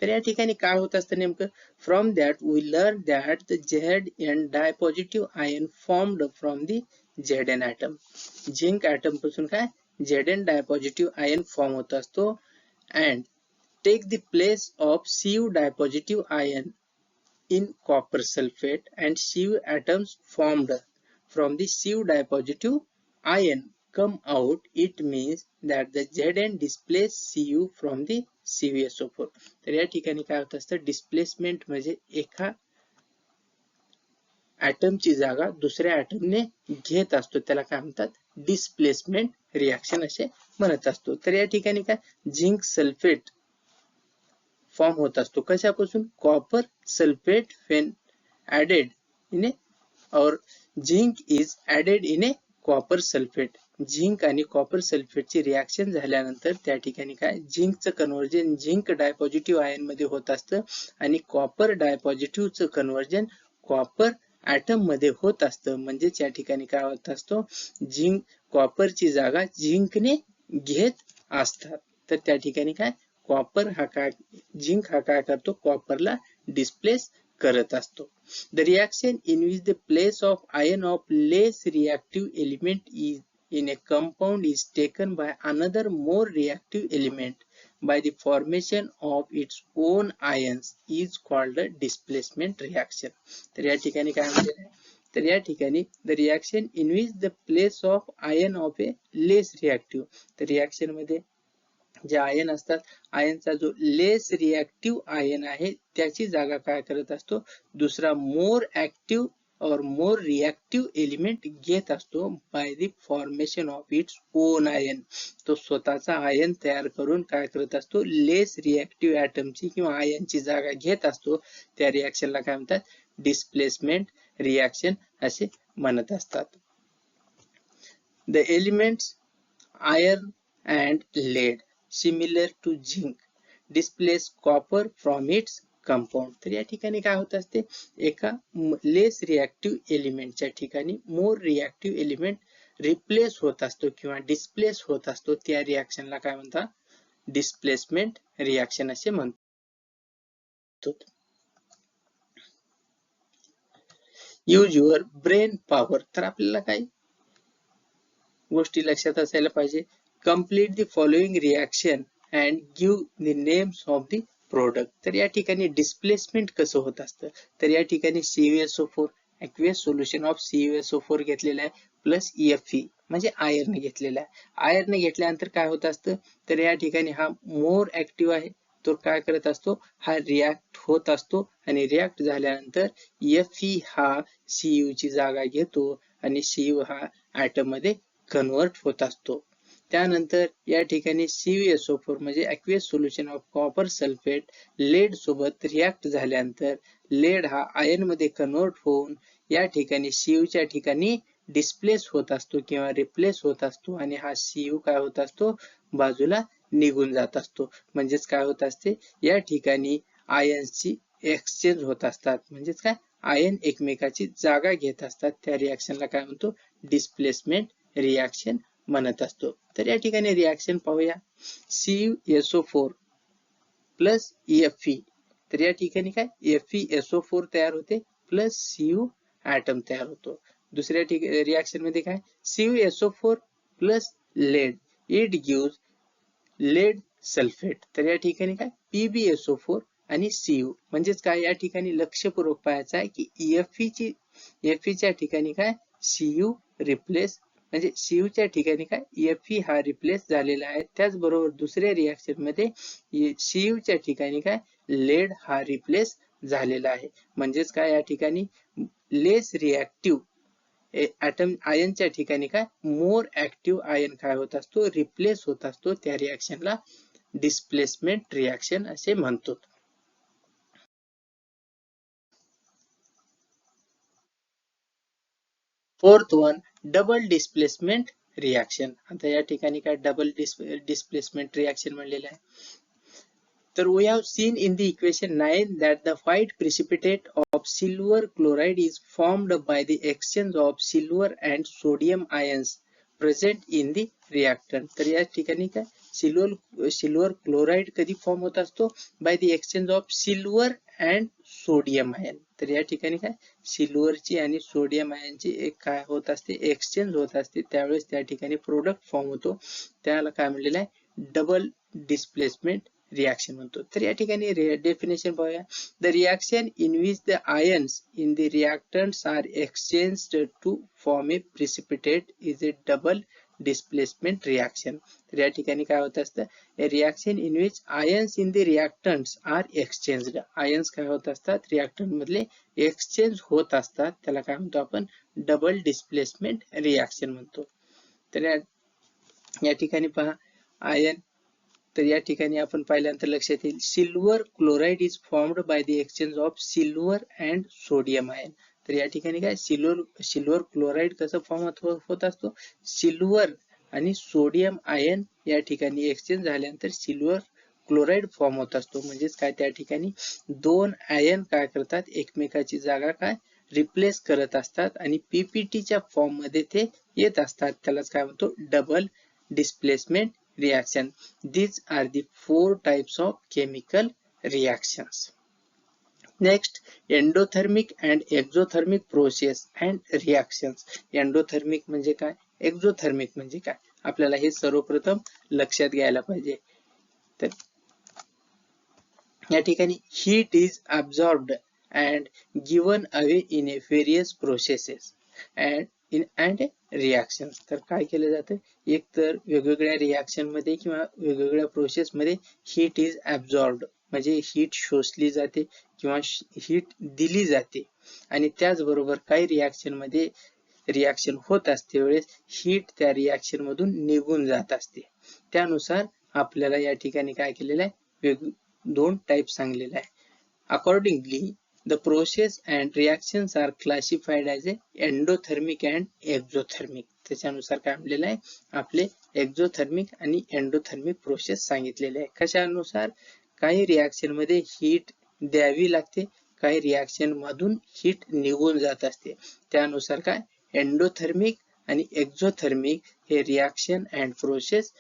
तर या ठिकाणी काय होत असतं नेमकं, from that we learn that the Zn dipositive ion formed from the Zn atom. Zinc atom पासून काय Zn डायपॉझिटिव्ह आयन फॉर्म होत असतो and take the place of Cu dipositive ion in copper sulfate and Cu atoms formed from the Cu dipositive ion come out, it means that the Zn displace Cu from the CuSO4. तर या ठिकाणी काय होत असतं, displacement म्हणजे एका ॲटमची जागा दुसऱ्या ॲटमने घेत असतो, त्याला काय म्हणतात, डिस्प्लेसमेंट रिएक्शन असे म्हणत असतो. तर या ठिकाणी काय, झिंक सल्फेट फॉर्म होत असतो कशापासून, copper sulphate when added in a or zinc is added in a copper sulphate. Zinc आणि कॉपर सल्फेटची रिएक्शन झाल्यानंतर त्या ठिकाणी काय, झिंकचं कन्व्हर्जन झिंक डायपॉझिटिव्ह आयन मध्ये होत असतं आणि कॉपर डायपॉझिटिव्हचं कन्व्हर्जन कॉपर ॲटम मध्ये होत असतं. म्हणजेच या ठिकाणी काय होत असतो, झिंक कॉपरची जागा झिंकने घेत असतात. तर त्या ठिकाणी काय, कॉपर हा काय, झिंक हा काय करतो, कॉपरला डिस्प्लेस करत असतो. The reaction in which the place of ion of less reactive element is in a compound is taken by another more reactive element by the formation of its own ions is called a displacement reaction. तर या ठिकाणी काय म्हणते, तर या ठिकाणी the reaction in which the place of ion of a less reactive, तर reaction मध्ये जे आयन असतात, आयनचा जो लेस रिएक्टिव्ह आयन आहे त्याची जागा काय करत असतो, दुसरा मोर ऍक्टिव्ह और मोर रिएक्टिव्ह एलिमेंट घेत असतो by the formation of its own ion. तो स्वतःचा आयन तयार करून काय करत असतो, लेस रिएक्टिव्ह ॲटमची किंवा आयनची जागा घेत असतो. त्या रिएक्शनला काय म्हणतात, डिस्प्लेसमेंट रिएक्शन असे म्हणत असतात. The elements iron and lead similar to zinc displace copper from its compound. तर या ठिकाणी काय होत असते, एका लेस रिएक्टिव्ह एलिमेंटच्या ठिकाणी मोर रिएक्टिव्ह एलिमेंट रिप्लेस होत असतो किंवा डिस्प्लेस होत असतो. त्या रिएक्शनला काय म्हणतात, डिस्प्लेसमेंट रिएक्शन असे म्हणतो. Use your brain power. तर आपल्याला काय गोष्टी लक्षात असायला पाहिजे, complete the following reaction and give the names of the product. तर या ठिकाणी डिस्प्लेसमेंट कसं होत असतं, तर या ठिकाणी CuSO4 aqueous solution of CuSO4 घेतलेला आहे प्लस Fe म्हणजे आयर्न घेतलेला आहे. आयर्न घेतल्यानंतर काय होत असतं, तर या ठिकाणी हा मोर ऍक्टिव्ह आहे, तो काय करत असतो, हा रिॲक्ट होत असतो आणि रिॲक्ट झाल्यानंतर Fe हा Cu ची जागा घेतो आणि Cu हा ॲटम मध्ये कन्वर्ट होत असतो. त्यानंतर या ठिकाणी CuSO4 म्हणजे aqueous solution of copper sulfate lead सोबत रिॲक्ट झाल्यानंतर लेड हा आयन मध्ये कन्वर्ट होऊन या ठिकाणी Cu च्या ठिकाणी डिस्प्लेस होत असतो किंवा रिप्लेस होत असतो आणि हा Cu काय होत असतो, बाजूला निघून जात असतो. म्हणजेच काय होत असते, या ठिकाणी आयन्सची एक्सचेंज होत असतात. म्हणजेच काय, आयन एकमेकाची जागा घेत असतात. त्या रिॲक्शनला काय म्हणतो, डिस्प्लेसमेंट रिॲक्शन म्हणत असतो. तर या ठिकाणी रिॲक्शन पाहूया, CuSO4 प्लस Fe. तर या ठिकाणी काय, FeSO4 तयार होते प्लस Cu ॲटम तयार होतो. दुसऱ्या ठिकाणी रिॲक्शन मध्ये काय, CuSO4 plus lead it gives lead sulphate. तर या ठिकाणी काय, PbSO4 आणि Cu. म्हणजेच काय, या ठिकाणी लक्षपूर्वक पाहायचं आहे की Fe च्या ठिकाणी काय, Cu रिप्लेस, म्हणजे Cu च्या ठिकाणी काय, Fe हा रिप्लेस झालेला आहे. त्याचबरोबर दुसऱ्या रिॲक्शन मध्ये Cu च्या ठिकाणी काय, लेड हा रिप्लेस झालेला आहे. म्हणजेच काय, या ठिकाणी लेस रिएक्टिव्ह ॲटम आयनच्या ठिकाणी काय, मोर ऍक्टिव्ह आयन काय होत असतो, रिप्लेस होत असतो. त्या रिॲक्शनला डिस्प्लेसमेंट रिॲक्शन असे म्हणतो. Fourth one, double displacement reaction. आता या ठिकाणी काय, डबल डिस्प्लेसमेंट रिॲक्शन म्हणलेलं आहे. तर we have seen in the equation 9 that the white precipitate of silver chloride is formed by the exchange of silver and sodium ions present in the reactant. तर या ठिकाणी काय, सिल्वर क्लोराइड कधी form होत असतो, by the exchange of silver and sodium ion. तर या ठिकाणी काय, सिल्वरची आणि सोडियम आयनची एक काय होत असते, एक्सचेंज होत असते. त्यावेळेस त्या ठिकाणी प्रोडक्ट फॉर्म होतो. त्याला काय म्हणलेलं आहे, डबल डिस्प्लेसमेंट रिॲक्शन म्हणतो. तर या ठिकाणी डेफिनेशन पाहूया. The reaction in which the ions in the reactants are exchanged to form a precipitate is a double displacement reaction. तर या ठिकाणी काय होत असतं, a reaction in which ions in the reactants are exchanged. Ions काय होत असतात, reactant मधले एक्सचेंज होत असतात, त्याला काय म्हणतो आपण, डबल डिस्प्लेसमेंट रिॲक्शन म्हणतो. तर या ठिकाणी पहा आयन, तर या ठिकाणी आपण पाहिल्यानंतर लक्षात येईल, silver chloride is formed by the exchange of silver and sodium ion. तर या ठिकाणी काय, सिल्वर क्लोराइड कसं फॉर्म होत असतो, सिल्वर आणि सोडियम आयन या ठिकाणी एक्सचेंज झाल्यानंतर सिल्वर क्लोराइड फॉर्म होत असतो. म्हणजेच काय, त्या ठिकाणी दोन आयन काय करतात, एकमेकाची जागा काय रिप्लेस करत असतात आणि पीपीटीच्या फॉर्म मध्ये ते येत असतात. त्यालाच काय म्हणतो, double displacement reaction. These are the 4 types of chemical reactions. Next, endothermic and exothermic process and reactions. Endothermic म्हणजे काय, exothermic म्हणजे काय, आपल्याला हे सर्वप्रथम लक्षात घ्यायला पाहिजे. तर या ठिकाणी heat is absorbed and given away in a various processes and reaction. तर काय केलं जातं, एक तर वेगवेगळ्या रिॲक्शन मध्ये किंवा वेगवेगळ्या प्रोसेस मध्ये हीट इज ऍब्झॉर्ब्ड म्हणजे हीट शोषली जाते किंवा हीट दिली जाते. आणि त्याचबरोबर काही रिॲक्शन मध्ये रिॲक्शन होत असते वेळेस हीट त्या रिॲक्शन मधून निघून जात असते. त्यानुसार आपल्याला या ठिकाणी काय केलेलं आहे, दोन टाइप सांगलेला आहे. Accordingly the process and reactions are classified as a endothermic and exothermic. त्याच्यानुसार काय म्हणलेलं आहे, आपले एक्झोथर्मिक आणि एंडोथर्मिक प्रोसेस सांगितलेले आहे. कशानुसार, काही रिॲक्शन मध्ये हीट द्यावी लागते, काही रिॲक्शन मधून हीट निघून जात असते. त्यानुसार काय, एंडोथर्मिक आणि एक्झोथर्मिक हे रिॲक्शन अँड प्रोसेस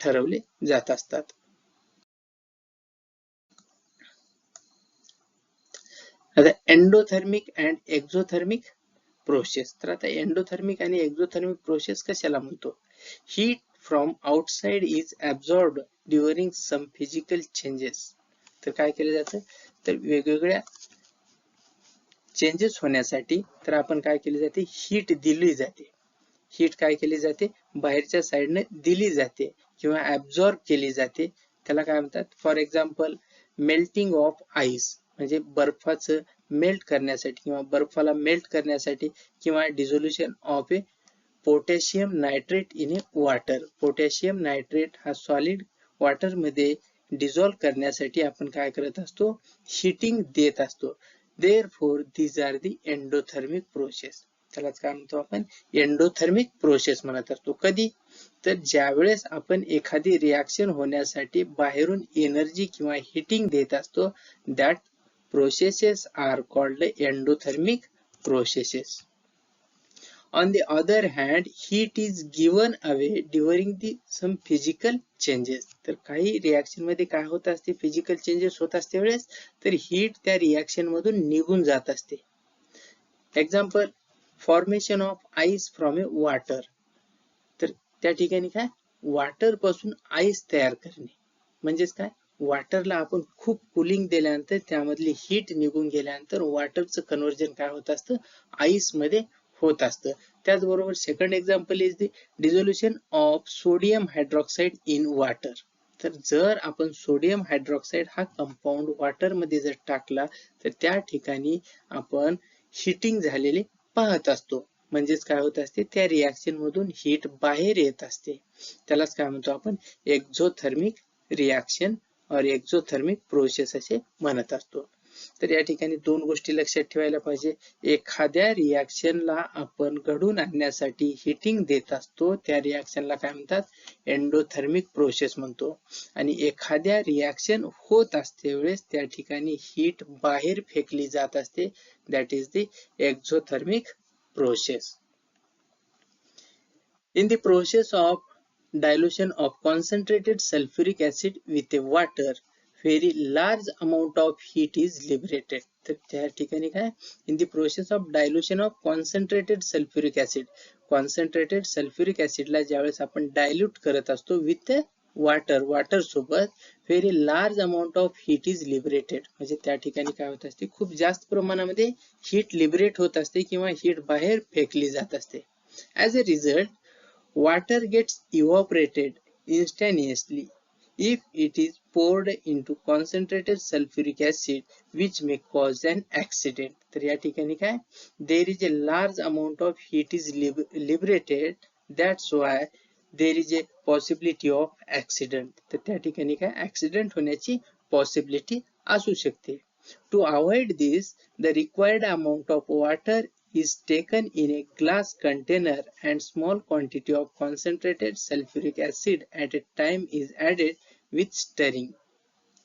ठरवले जात असतात. आता एंडोथर्मिक अँड एक्झोथर्मिक प्रोसेस. तर आता एंडोथर्मिक आणि एक्झोथर्मिक प्रोसेस कशाला म्हणतो, heat from outside is absorbed during some physical changes. तर काय केलं जातं, तर वेगवेगळ्या चेंजेस होण्यासाठी तर आपण काय केले जाते, हीट दिली जाते. हीट काय केली जाते, बाहेरच्या साईडने दिली जाते किंवा ऍब्झॉर्ब केली जाते. त्याला काय म्हणतात, for example melting of ice म्हणजे बर्फाचं मेल्ट करण्यासाठी किंवा बर्फाला मेल्ट करण्यासाठी किंवा dissolution of A potassium nitrate in A water. Potassium nitrate हा सॉलिड वॉटर मध्ये डिझॉल्व करण्यासाठी आपण काय करत असतो, हीटिंग देत असतो. Therefore these are the endothermic process. त्यालाच काय म्हणतो आपण, एंडोथर्मिक प्रोसेस म्हणत असतो. कधी, तर ज्या वेळेस आपण एखादी रिॲक्शन होण्यासाठी बाहेरून एनर्जी किंवा हीटिंग देत असतो, that processes are called endothermic processes. On the other hand, heat is given away during the some physical changes. तर काही रिॲक्शन मध्ये काय होत असते, फिजिकल चेंजेस होत असते वेळेस तर हीट त्या रिॲक्शन मधून निघून जात असते. Example, formation of ice from A water. तर त्या ठिकाणी काय, वॉटर पासून आईस तयार करणे म्हणजेच काय, वॉटरला आपण खूप कुलिंग दिल्यानंतर त्यामधली हीट निघून गेल्यानंतर वॉटरचं कन्व्हर्जन काय होत असतं, आईस मध्ये होत असतं. त्याचबरोबर second example is the dissolution of sodium hydroxide in water. तर जर आपण सोडियम हायड्रॉक्साईड हा कंपाऊंड वॉटर मध्ये जर टाकला तर त्या ठिकाणी आपण हीटिंग झालेले पाहत असतो. म्हणजेच काय होत असते, त्या रिॲक्शन मधून हीट बाहेर येत असते. त्यालाच काय म्हणतो आपण, एक्झोथर्मिक रिॲक्शन और एक्झोथर्मिक प्रोसेस असे म्हणत असतो. तर या ठिकाणी दोन गोष्टी लक्षात ठेवायला पाहिजे. एखाद्या रिॲक्शनला आपण घडून आणण्यासाठी हीटिंग देत असतो, त्या रिॲक्शनला काय म्हणतात, एंडोथर्मिक प्रोसेस म्हणतो. आणि एखाद्या रिॲक्शन होत असते वेळेस त्या ठिकाणी हीट बाहेर फेकली जात असते, that is the exothermic process. In the process of dilution of concentrated sulfuric acid with a water, very large amount of heat is liberated. तर त्या ठिकाणी काय, in the process of dilution of concentrated sulfuric acid, concentrated sulfuric acid ला ज्यावेळेस आपण dilute करत असतो with water सोबत very large amount of heat is liberated, म्हणजे त्या ठिकाणी काय होत असते, खूप जास्त प्रमाणामध्ये हीट लिबरेट होत असते किंवा हीट बाहेर फेकली जात असते. As a result water gets evaporated instantaneously if it is poured into concentrated sulfuric acid which may cause an accident. तर या ठिकाणी काय, there is a large amount of heat is liberated, that's why there is a possibility of accident. तर त्या ठिकाणी काय, accident होण्याची possibility असू शकते. To avoid this, the required amount of water is taken in a glass container and small quantity of concentrated sulfuric acid at a time is added with stirring.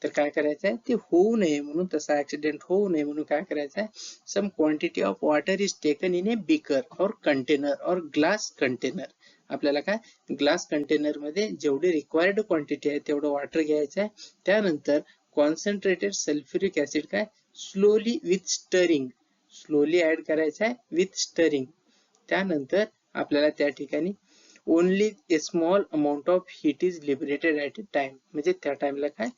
तर काय करायचं आहे, ते होऊ नये म्हणून, तसा ऍक्सिडेंट होऊ नये म्हणून काय करायचं आहे, some quantity of water is taken in a beaker or container or glass container. आपल्याला काय, ग्लास कंटेनर मध्ये जेवढी रिक्वायर्ड क्वांटिटी आहे तेवढं वॉटर घ्यायचं आहे. त्यानंतर कॉन्सन्ट्रेटेड सल्फ्युरिक ऍसिड काय, slowly with stirring, slowly add करायचं आहे विथ स्टरिंग. त्यानंतर आपल्याला त्या ठिकाणी only a small amount of heat is liberated at a time, म्हणजे त्या टाइमला काय,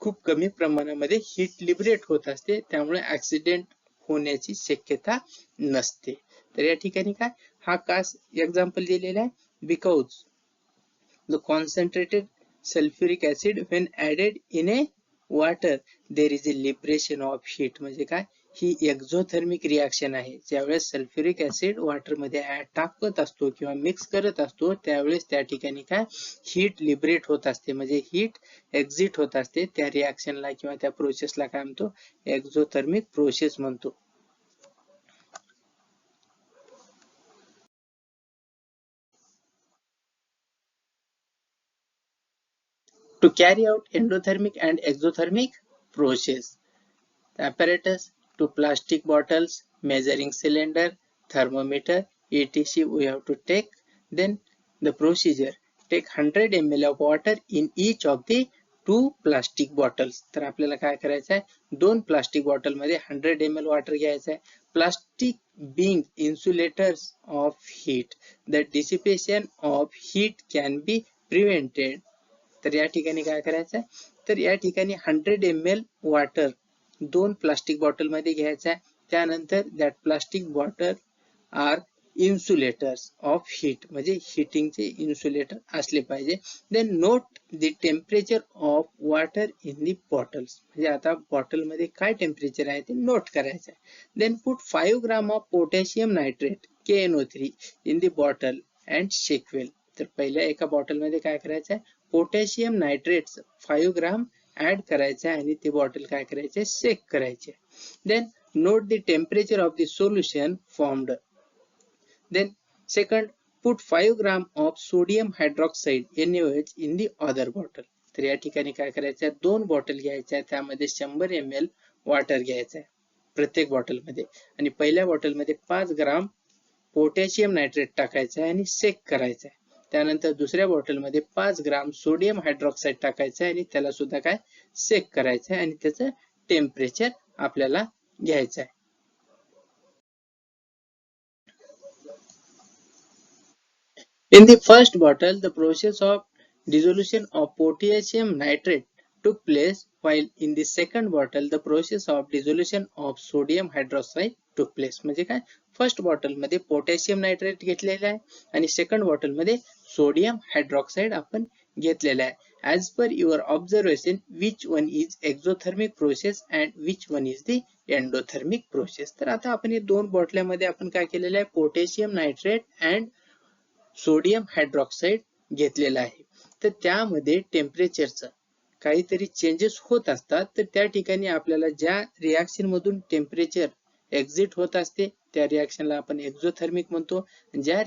खूप कमी प्रमाणामध्ये हीट लिबरेट होत असते, त्यामुळे ऍक्सिडेंट होण्याची शक्यता नसते. तर या ठिकाणी काय, हा कास एक्झाम्पल दिलेला आहे, because the concentrated sulphuric acid when added in A water there is a liberation of heat, म्हणजे काय, ही एक्झोथर्मिक रिॲक्शन आहे. ज्यावेळेस सल्फ्युरिक ऍसिड वॉटर मध्ये टाकत असतो किंवा मिक्स करत असतो त्यावेळेस त्या ठिकाणी काय, हीट लिबरेट होत असते, म्हणजे हीट एक्झिट होत असते. त्या रिॲक्शनला किंवा त्या प्रोसेसला काय म्हणतो, एक्झोथर्मिक प्रोसेस म्हणतो. To carry out endothermic and exothermic process, the apparatus to plastic bottles, measuring cylinder, thermometer, etc. we have to take. Then the procedure, take 100 ml of water in each of the 2 plastic bottles. तर आपल्याला काय करायचं आहे, 2 plastic bottle मध्ये 100 ml water घ्यायचं आहे. Plastic being insulators of heat, the dissipation of heat can be prevented. तर या ठिकाणी काय करायचं आहे, तर या ठिकाणी 100 ml वॉटर 2 प्लास्टिक बॉटल मध्ये घ्यायचा आहे. त्यानंतर that plastic bottle are insulators of heat, म्हणजे हिटिंगचे इन्सुलेटर असले पाहिजे. Then note the temperature of water in the bottles, म्हणजे आता बॉटल मध्ये काय टेम्परेचर आहे ते नोट करायचं आहे. Then put 5 gram of potassium nitrate KNO3 in the bottle and shake well. तर पहिल्या एका बॉटल मध्ये काय करायचं आहे, पोटॅशियम नायट्रेट 5 ग्राम ऍड करायचं आहे आणि ते बॉटल काय करायचे, शेक करायचे. Then note the temperature of the solution formed. Then second, put 5 gram of sodium hydroxide NaOH in the other bottle. तर या ठिकाणी काय करायचं आहे, 2 बॉटल घ्यायच्या, त्यामध्ये 100 ml वॉटर घ्यायचं आहे प्रत्येक बॉटल मध्ये, आणि पहिल्या बॉटल मध्ये 5 ग्राम पोटॅशियम नायट्रेट टाकायचं आहे आणि शेक करायचं आहे. त्यानंतर दुसऱ्या बॉटल मध्ये 5 ग्राम सोडियम हायड्रॉक्साईड टाकायचं आहे आणि त्याला सुद्धा काय, शेक करायचं आहे आणि त्याचं टेम्परेचर आपल्याला घ्यायचं आहे. In the first bottle, the process of dissolution of potassium nitrate took place, while in the second bottle, the process of dissolution of sodium hydroxide took place. म्हणजे काय, फर्स्ट बॉटल मध्ये पोटॅशियम नायट्रेट घेतलेला आहे आणि second bottle मध्ये sodium hydroxide आपण घेतलेला आहे. As per your observation, which one is exothermic process and which one is the endothermic process? तर आता आपण हे 2 बॉटल्यामध्ये आपण काय केलेलं आहे, potassium nitrate and sodium hydroxide घेतलेला आहे. तर त्यामध्ये टेम्परेचरचं काहीतरी चेंजेस होत असतात. तर त्या ठिकाणी आपल्याला ज्या रिॲक्शन मधून टेम्परेचर एक्झिट होत असते त्या रिॲक्शनला आपण एक्झोथर्मिक म्हणतो. ज्या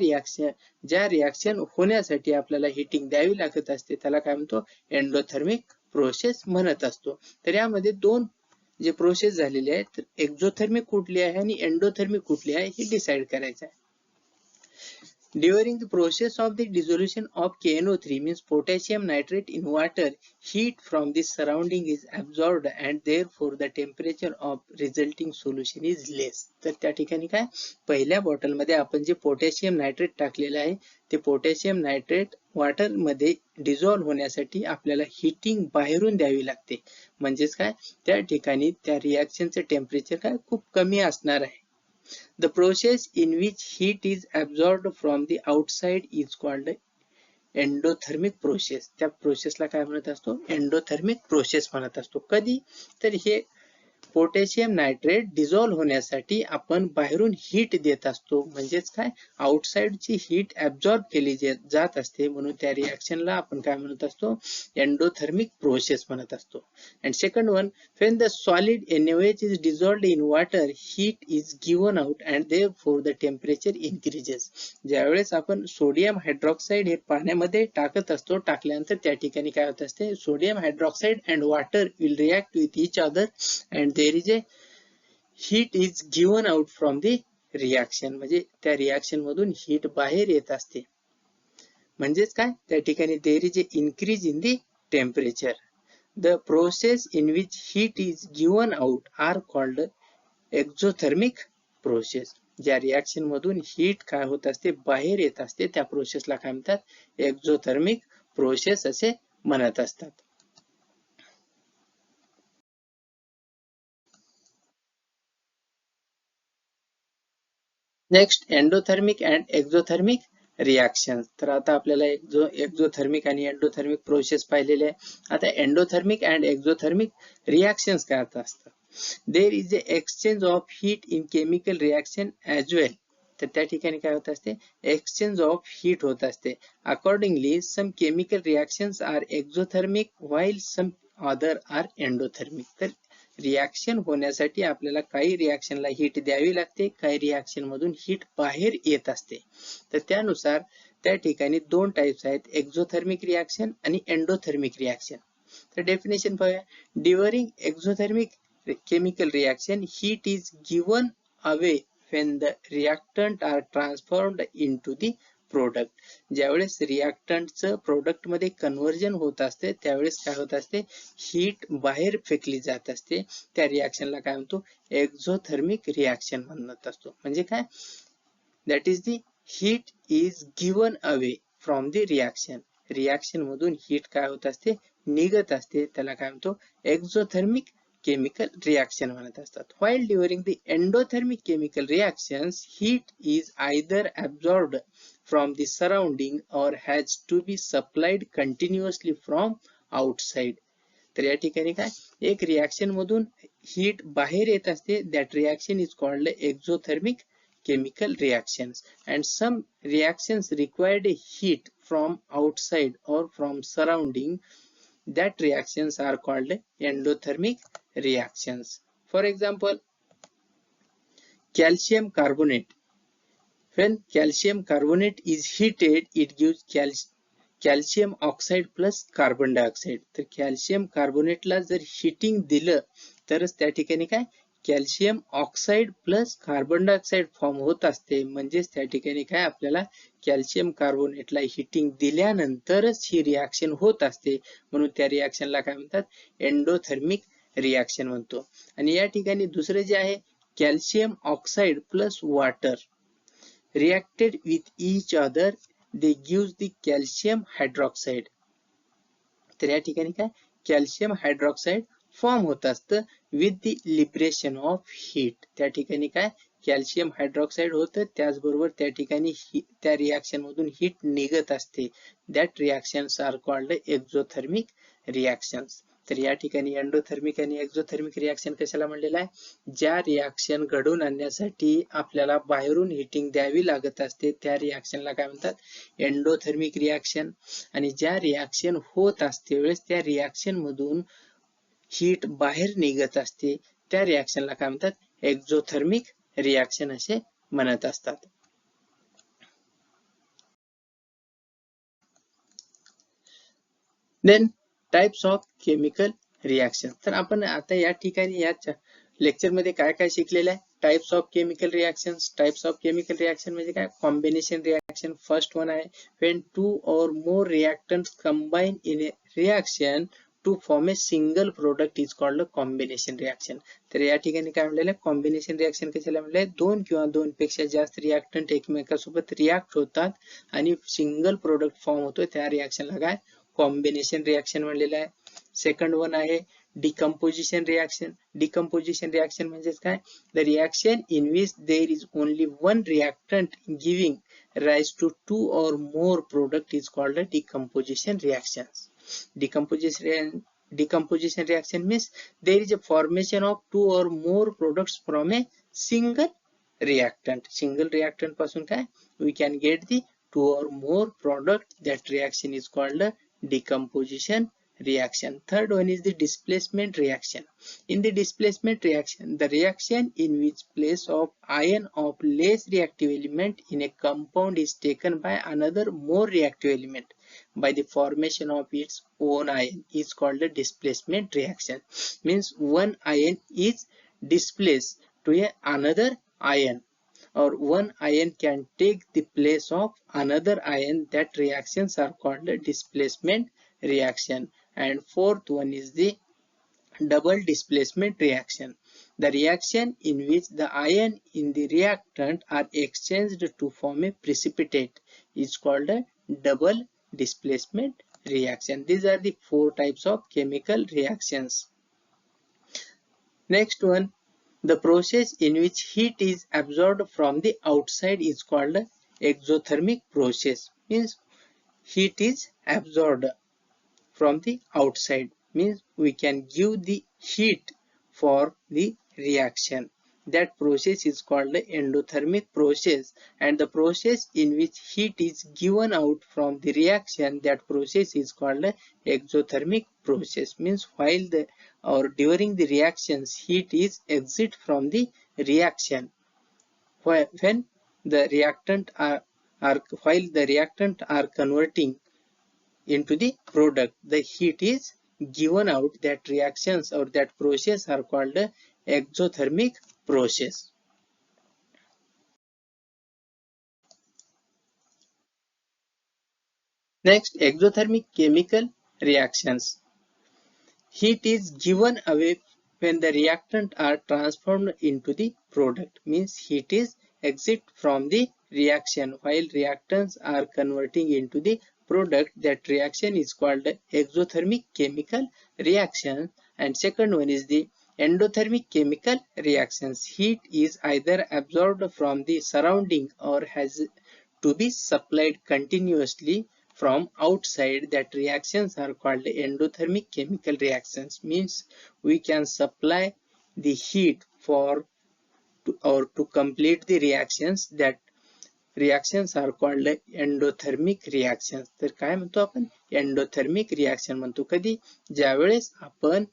रिॲक्शन होण्यासाठी आपल्याला हिटिंग द्यावी लागत असते त्याला काय म्हणतो, एंडोथर्मिक प्रोसेस म्हणत असतो. तर यामध्ये 2 जे प्रोसेस झालेले आहेत, एक्झोथर्मिक कुठली आहे आणि एंडोथर्मिक कुठली आहे हे डिसाइड करायचं आहे. During the process of the dissolution of KNO3 means potassium nitrate in water, heat from the surrounding is absorbed and therefore the temperature of resulting solution is less. तर त्या ठिकाणी काय पहिल्या बॉटलमध्ये आपण जे पोटॅशियम नायट्रेट टाकलेलं आहे ते पोटॅशियम नायट्रेट वॉटर मध्ये डिझॉल्व्ह होण्यासाठी आपल्याला हीटिंग बाहेरून द्यावी लागते. म्हणजेच काय त्या ठिकाणी त्या रिएक्शनचे टेम्परेचर काय खूप कमी असणार आहे. The process in which heat is absorbed from the outside is called endothermic process. त्या प्रोसेसला काय म्हणत असतो endothermic process म्हणत असतो. कधी तर हे पोटॅशियम नायट्रेट डिझॉल्व्ह होण्यासाठी आपण बाहेरून हीट देत असतो. म्हणजेच काय आउटसाइडची हीट ऍब्सॉर्ब केली जात असते. म्हणून त्या रिएक्शनला आपण काय म्हणत असतो एंडोथर्मिक प्रोसेस म्हणत असतो. And second one, when the solid NaOH is dissolved in water, heat is given out and therefore the temperature increases. ज्यावेळेस आपण सोडियम हायड्रॉक्साइड हे पाण्यामध्ये टाकत असतो, टाकल्यानंतर त्या ठिकाणी काय होत असते sodium hydroxide and water will react with each other and there is a heat is given out from the reaction. म्हणजे त्या रिएक्शन मधून हीट बाहेर येत असते. म्हणजेच काय त्या ठिकाणी there is a increase in the temperature. The process in which heat is given out are called exothermic process. ज्या रिएक्शन मधून हीट काय होत असते बाहेर येत असते त्या प्रोसेसला काय म्हणतात एक्झोथर्मिक प्रोसेस असे म्हणत असतात. Next endothermic and exothermic reaction. तर आता आपल्याला एक्झोथर्मिक आणि एंडोथर्मिक प्रोसेस पाहिलेले आहे. आता एंडोथर्मिक अँड एक्झोथर्मिक रिएक्शन्स काय असतात. There is a exchange of heat in chemical reaction as well. तर त्या ठिकाणी काय होत असते एक्सचेंज ऑफ हीट होत असते. Accordingly some chemical reactions are exothermic while some other are endothermic. तर रिएक्शन होण्यासाठी आपल्याला काही रिएक्शनला हीट द्यावी लागते, काही रिएक्शन मधून हीट बाहेर येत असते. तर त्यानुसार त्या ठिकाणी दोन टाइप्स आहेत एक्झोथर्मिक रिएक्शन आणि एंडोथर्मिक रिएक्शन. तर डेफिनेशन पाहूया. During exothermic chemical reaction heat is given away when the reactant are transformed into the product. ज्यावेळेस रिएक्टंटचं प्रोडक्ट मध्ये कन्व्हर्जन होत असते त्यावेळेस काय होत असते हीट बाहेर फेकली जात असते. त्या रिएक्शनला काय म्हणतो एक्झोथर्मिक रिएक्शन म्हणत असतो. म्हणजे काय that is the heat is given away from the reaction. Reaction मधून हीट काय होत असते निघत असते त्याला काय म्हणतो एक्झोथर्मिक chemical reaction म्हणत असतात. While during the endothermic chemical reactions, heat is either absorbed from the surrounding or has to be supplied continuously from outside. तर या ठिकाणी काय एक रिएक्शन मधून हीट बाहेर येत असते. that reaction is called exothermic chemical reactions and some reactions required heat from outside or from surrounding. That reactions are called endothermic reactions. For example, calcium carbonate. When calcium carbonate is heated, it gives calcium oxide plus carbon dioxide. तर calcium carbonate ला जर heating दिलं तरच त्या ठिकाणी काय calcium oxide plus carbon dioxide form होत असते. म्हणजेच त्या ठिकाणी काय आपल्याला कॅल्शियम कार्बोनेटला हिटिंग दिल्यानंतरच ही रिएक्शन होत असते. म्हणून त्या रिएक्शनला काय म्हणतात एंडोथर्मिक रिएक्शन म्हणतो. आणि या ठिकाणी दुसरे जे आहे calcium oxide plus water reacted with each other they gives the calcium hydroxide. तर या ठिकाणी काय कॅल्शियम हायड्रॉक्साइड फॉर्म होत असतं with the liberation of heat. त्या ठिकाणी काय कॅल्शियम हायड्रॉक्साइड होतं त्याचबरोबर त्या ठिकाणी त्या रिएक्शन मधून हीट निघत असते. That reactions are called exothermic reactions. तर या ठिकाणी एंडोथर्मिक आणि एक्झोथर्मिक रिएक्शन कशाला म्हणलेलं आहे ज्या रिएक्शन घडवून आणण्यासाठी आपल्याला बाहेरून हीटिंग द्यावी लागत असते त्या रिएक्शनला काय म्हणतात एंडोथर्मिक रिएक्शन. आणि ज्या रिएक्शन होत असते वेळेस त्या रिएक्शन मधून हीट बाहेर निघत असते त्या रिएक्शनला काय म्हणतात एक्झोथर्मिक रिएक्शन असे म्हणत असतात. Then types of chemical reaction. तर आपण आता या ठिकाणी या लेक्चर मध्ये काय काय शिकलेलं आहे? Types of chemical reactions. Types of chemical reaction म्हणजे काय? कॉम्बिनेशन रिएक्शन फर्स्ट वन आहे. When 2 or more reactants combine in a reaction to form a single product is called a combination reaction. तर या ठिकाणी काय म्हणलेलं आहे? कॉम्बिनेशन रिएक्शन कशाला म्हणले? दोन किंवा दोन पेक्षा जास्त रिएक्टंट एकमेकांसोबत रिएक्ट होतात आणि सिंगल प्रोडक्ट फॉर्म होतो, त्या रिएक्शनला काय? कॉम्बिनेशन रिएक्शन म्हणलेलं आहे. सेकंड वन आहे decomposition reaction. Decomposition reaction म्हणजे काय? The reaction in which there is only one reactant giving rise to 2 or more product is called a decomposition reaction. Decomposition reaction means there is a formation of 2 or more products from a single reactant. Single reactant पासून काय? We can get the 2 or more product. That reaction is called a decomposition reaction. Third one is the displacement reaction. In the displacement reaction, the reaction in which place of ion of less reactive element in a compound is taken by another more reactive element by the formation of its own ion is called a displacement reaction. Means one ion is displaced to another ion, or one ion can take the place of another ion. That reactions are called a displacement reaction. And fourth one is the double displacement reaction. The reaction in which the ion in the reactant are exchanged to form a precipitate is called a double displacement reaction. These are the 4 types of chemical reactions. Next one, the process in which heat is absorbed from the outside is called a exothermic process. Means heat is absorbed from the outside, means we can give the heat for the reaction. That process is called the endothermic process. And the process in which heat is given out from the reaction, that process is called the exothermic process. Means while the or during the reactions, heat is exit from the reaction. When the reactant while the reactant are converting into the product, the heat is given out. That reactions or that process are called the exothermic process. Next, exothermic chemical reactions. Heat is given away when the reactant are transformed into the product. Means heat is exit from the reaction while reactants are converting into the product. That reaction is called exothermic chemical reaction. And second one is the endothermic chemical reactions. Heat is either absorbed from the surrounding or has to be supplied continuously from outside. That reactions are called endothermic chemical reactions. Means we can supply the heat for to complete the reactions. That reactions are called endothermic reactions. तर काय म्हणतो आपण? Endothermic reaction म्हणतो. कधी? ज्यावेळेस आपण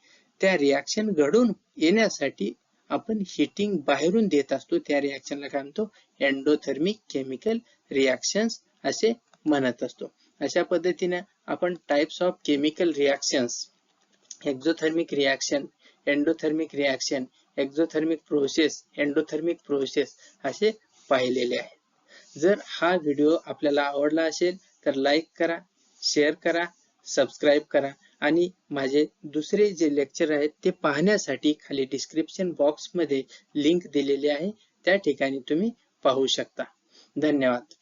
त्या reaction घडून येण्यासाठी आपण हीटिंग बाहेरून देत असतो, त्या रिएक्शनला काय म्हणतो? एंडोथर्मिक केमिकल रिएक्शन्स असे म्हणत असतो. अशा पद्धतीने आपण types of chemical reactions, exothermic reaction, endothermic reaction, exothermic process, endothermic process असे पाहिलेले आहे. जर हा व्हिडिओ आपल्याला आवडला असेल तर लाईक करा, शेअर करा, सबस्क्राईब करा आणि माझे दुसरे जे लेक्चर आहेत ते पाहण्यासाठी खाली डिस्क्रिप्शन बॉक्स मध्ये लिंक दिलेली आहे, त्या ठिकाणी तुम्ही पाहू शकता. धन्यवाद.